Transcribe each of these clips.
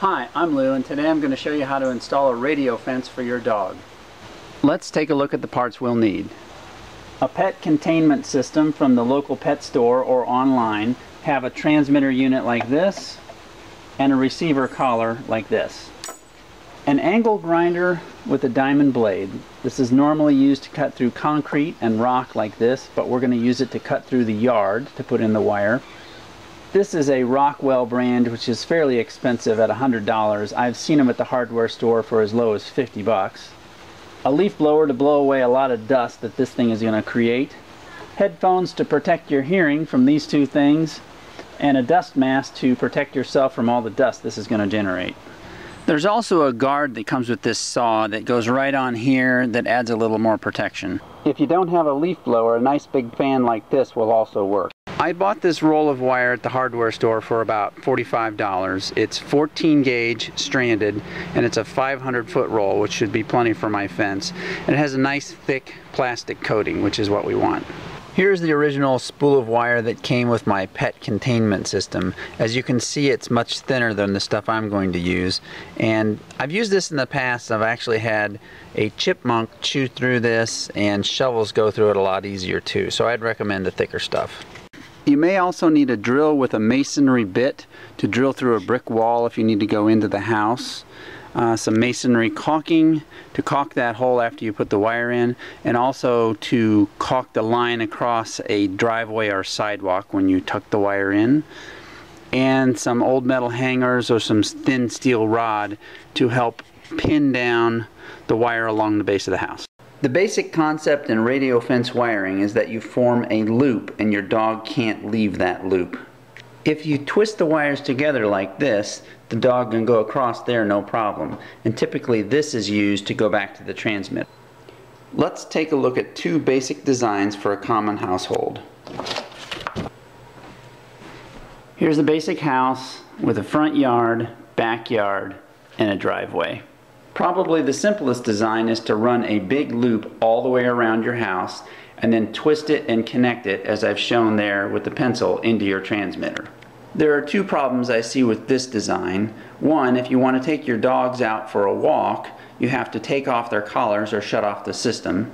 Hi, I'm Lou, and today I'm going to show you how to install a radio fence for your dog. Let's take a look at the parts we'll need. A pet containment system from the local pet store or online. Have a transmitter unit like this and a receiver collar like this. An angle grinder with a diamond blade. This is normally used to cut through concrete and rock like this, but we're going to use it to cut through the yard to put in the wire. This is a Rockwell brand, which is fairly expensive at $100. I've seen them at the hardware store for as low as 50 bucks. A leaf blower to blow away a lot of dust that this thing is going to create. Headphones to protect your hearing from these two things. And a dust mask to protect yourself from all the dust this is going to generate. There's also a guard that comes with this saw that goes right on here that adds a little more protection. If you don't have a leaf blower, a nice big fan like this will also work. I bought this roll of wire at the hardware store for about $45. It's 14 gauge stranded, and it's a 500-foot roll, which should be plenty for my fence. And it has a nice thick plastic coating, which is what we want. Here's the original spool of wire that came with my pet containment system. As you can see, it's much thinner than the stuff I'm going to use. And I've used this in the past. I've actually had a chipmunk chew through this, and shovels go through it a lot easier too. So I'd recommend the thicker stuff. You may also need a drill with a masonry bit to drill through a brick wall if you need to go into the house. Some masonry caulking to caulk that hole after you put the wire in, and also to caulk the line across a driveway or sidewalk when you tuck the wire in. And some old metal hangers or some thin steel rod to help pin down the wire along the base of the house. The basic concept in radio fence wiring is that you form a loop and your dog can't leave that loop. If you twist the wires together like this, the dog can go across there no problem. And typically this is used to go back to the transmitter. Let's take a look at two basic designs for a common household. Here's a basic house with a front yard, backyard, and a driveway. Probably the simplest design is to run a big loop all the way around your house and then twist it and connect it, as I've shown there with the pencil, into your transmitter. There are two problems I see with this design. One, if you want to take your dogs out for a walk, you have to take off their collars or shut off the system.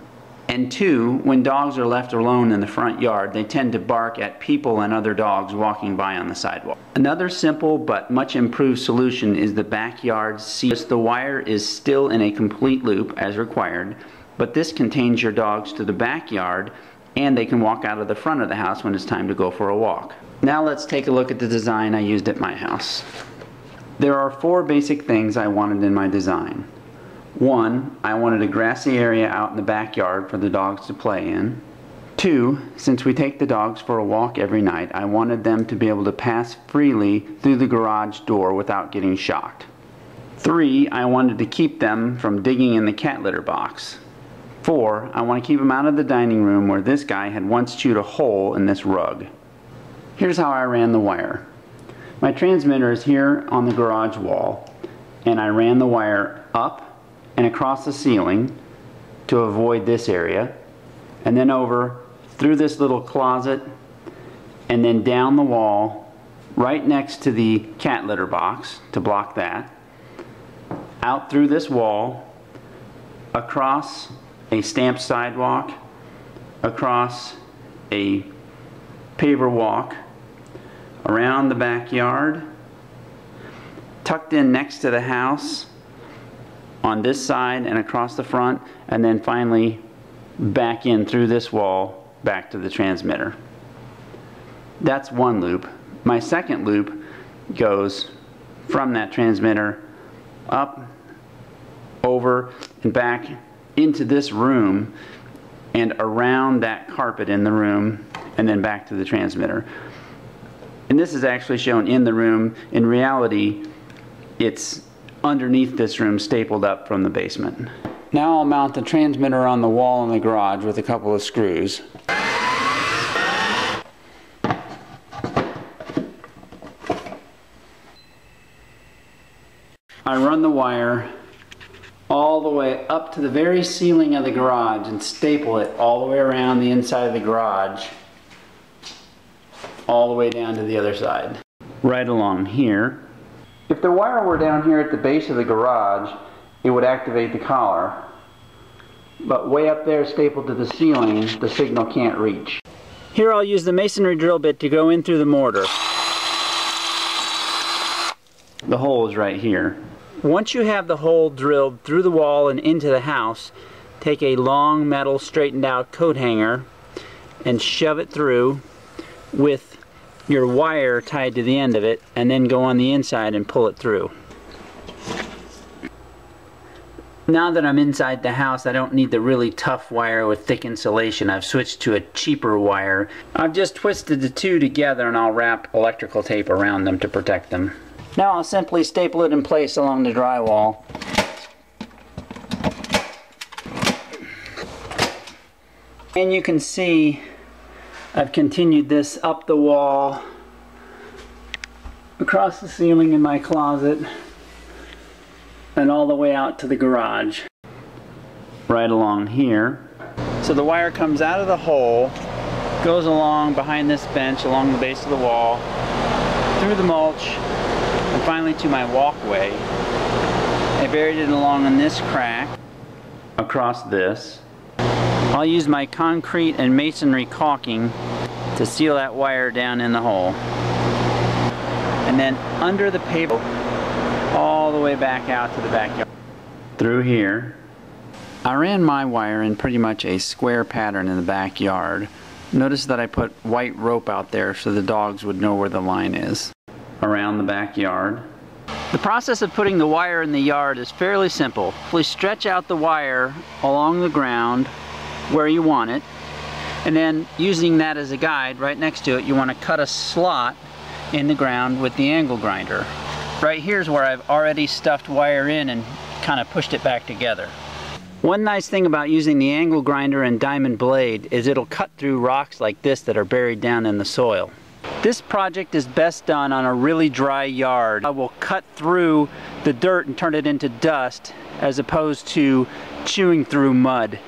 And two, when dogs are left alone in the front yard, they tend to bark at people and other dogs walking by on the sidewalk. Another simple but much improved solution is the backyard seal. The wire is still in a complete loop as required, but this contains your dogs to the backyard, and they can walk out of the front of the house when it's time to go for a walk. Now let's take a look at the design I used at my house. There are four basic things I wanted in my design. One, I wanted a grassy area out in the backyard for the dogs to play in. Two, since we take the dogs for a walk every night, I wanted them to be able to pass freely through the garage door without getting shocked. Three, I wanted to keep them from digging in the cat litter box. Four, I want to keep them out of the dining room where this guy had once chewed a hole in this rug. Here's how I ran the wire. My transmitter is here on the garage wall, and I ran the wire up and across the ceiling to avoid this area, and then over through this little closet, and then down the wall right next to the cat litter box to block that, out through this wall, across a stamped sidewalk, across a paver walk, around the backyard, tucked in next to the house, on this side and across the front, and then finally back in through this wall back to the transmitter. That's one loop. My second loop goes from that transmitter up, over, and back into this room and around that carpet in the room, and then back to the transmitter. And this is actually shown in the room. In reality, it's underneath this room, stapled up from the basement. Now I'll mount the transmitter on the wall in the garage with a couple of screws. I run the wire all the way up to the very ceiling of the garage and staple it all the way around the inside of the garage, all the way down to the other side. Right along here. If the wire were down here at the base of the garage, it would activate the collar. But way up there stapled to the ceiling, the signal can't reach. Here I'll use the masonry drill bit to go in through the mortar. The hole is right here. Once you have the hole drilled through the wall and into the house, take a long metal straightened out coat hanger and shove it through with your wire tied to the end of it, and then go on the inside and pull it through. Now that I'm inside the house, I don't need the really tough wire with thick insulation. I've switched to a cheaper wire. I've just twisted the two together and I'll wrap electrical tape around them to protect them. Now I'll simply staple it in place along the drywall. And you can see I've continued this up the wall, across the ceiling in my closet, and all the way out to the garage. Right along here. So the wire comes out of the hole, goes along behind this bench, along the base of the wall, through the mulch, and finally to my walkway. I buried it along in this crack, across this. I'll use my concrete and masonry caulking to seal that wire down in the hole. And then under the paper, all the way back out to the backyard. Through here. I ran my wire in pretty much a square pattern in the backyard. Notice that I put white rope out there so the dogs would know where the line is. Around the backyard. The process of putting the wire in the yard is fairly simple. Please stretch out the wire along the ground where you want it, and then using that as a guide right next to it, you want to cut a slot in the ground with the angle grinder. Right here's where I've already stuffed wire in and kind of pushed it back together. One nice thing about using the angle grinder and diamond blade is it'll cut through rocks like this that are buried down in the soil. This project is best done on a really dry yard. I will cut through the dirt and turn it into dust as opposed to chewing through mud.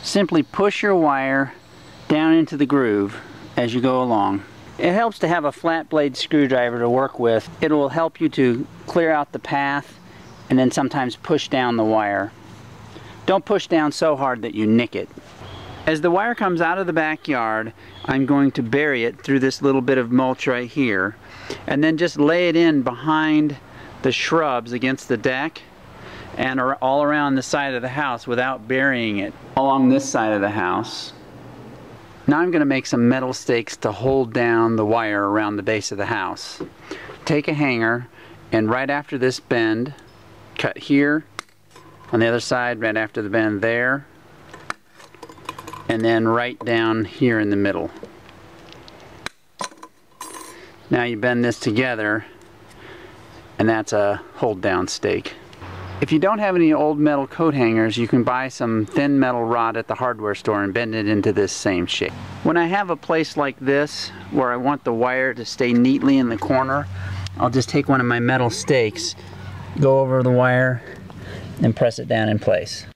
Simply push your wire down into the groove as you go along. It helps to have a flat blade screwdriver to work with. It will help you to clear out the path and then sometimes push down the wire. Don't push down so hard that you nick it. As the wire comes out of the backyard, I'm going to bury it through this little bit of mulch right here, and then just lay it in behind the shrubs against the deck and all around the side of the house without burying it. Along this side of the house. Now I'm going to make some metal stakes to hold down the wire around the base of the house. Take a hanger and right after this bend, cut here, on the other side right after the bend there, and then right down here in the middle. Now you bend this together and that's a hold down stake. If you don't have any old metal coat hangers, you can buy some thin metal rod at the hardware store and bend it into this same shape. When I have a place like this where I want the wire to stay neatly in the corner, I'll just take one of my metal stakes, go over the wire, and press it down in place.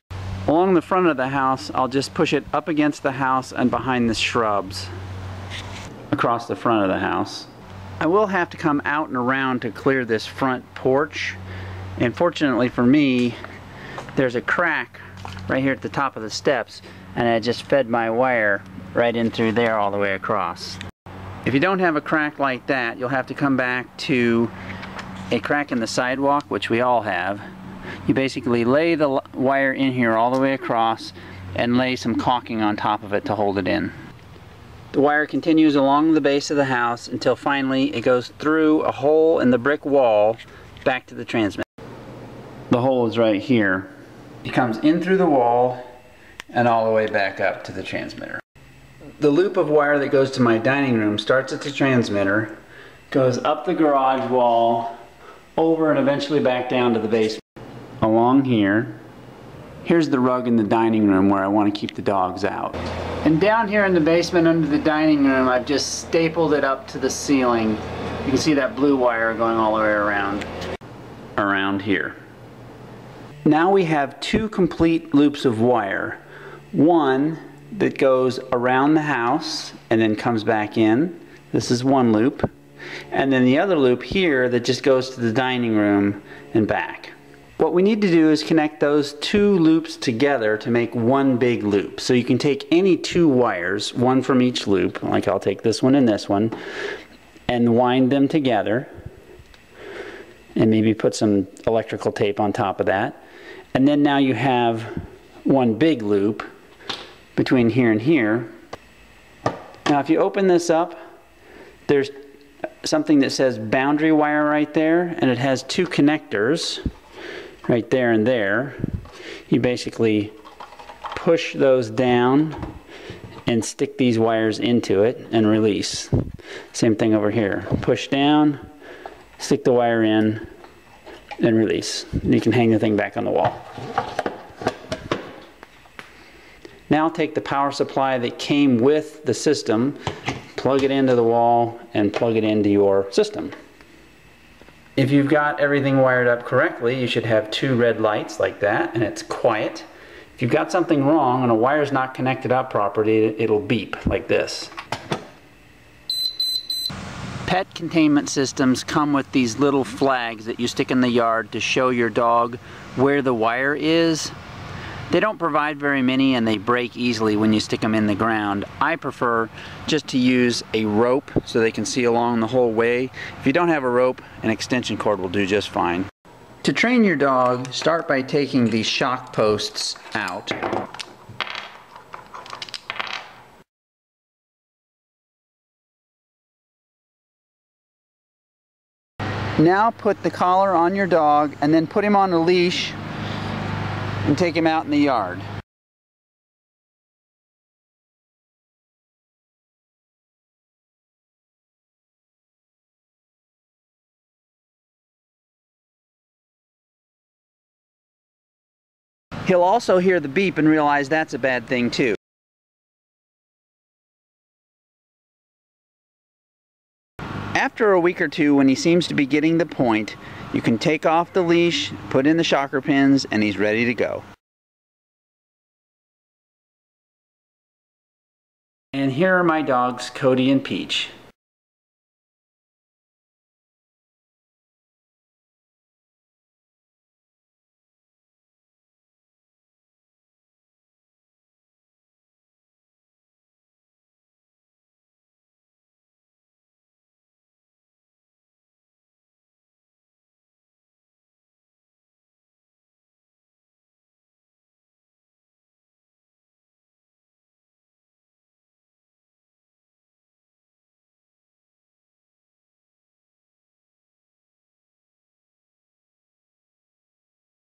Along the front of the house, I'll just push it up against the house and behind the shrubs across the front of the house. I will have to come out and around to clear this front porch. And fortunately for me, there's a crack right here at the top of the steps, and I just fed my wire right in through there all the way across. If you don't have a crack like that, you'll have to come back to a crack in the sidewalk, which we all have. You basically lay the wire in here all the way across and lay some caulking on top of it to hold it in. The wire continues along the base of the house until finally it goes through a hole in the brick wall back to the transmitter. The hole is right here. It comes in through the wall and all the way back up to the transmitter. The loop of wire that goes to my dining room starts at the transmitter, goes up the garage wall, over and eventually back down to the basement. Along here, here's the rug in the dining room where I want to keep the dogs out. And down here in the basement under the dining room, I've just stapled it up to the ceiling. You can see that blue wire going all the way around here. Now we have two complete loops of wire. One that goes around the house and then comes back in. This is one loop. And then the other loop here that just goes to the dining room and back. What we need to do is connect those two loops together to make one big loop. So you can take any two wires, one from each loop, like I'll take this one, and wind them together. And maybe put some electrical tape on top of that. And then now you have one big loop between here and here. Now if you open this up, there's something that says boundary wire right there, and it has two connectors right there and there. You basically push those down and stick these wires into it and release. Same thing over here. Push down, stick the wire in, and release. And you can hang the thing back on the wall. Now take the power supply that came with the system, plug it into the wall, and plug it into your system. If you've got everything wired up correctly, you should have two red lights like that, and it's quiet. If you've got something wrong and a wire's not connected up properly, it'll beep like this. Pet containment systems come with these little flags that you stick in the yard to show your dog where the wire is. They don't provide very many and they break easily when you stick them in the ground. I prefer just to use a rope so they can see along the whole way. If you don't have a rope, an extension cord will do just fine. To train your dog, start by taking these shock posts out. Now put the collar on your dog and then put him on a leash and take him out in the yard. He'll also hear the beep and realize that's a bad thing too. After a week or two, when he seems to be getting the point, you can take off the leash, put in the shocker pins, and he's ready to go. And here are my dogs, Cody and Peach.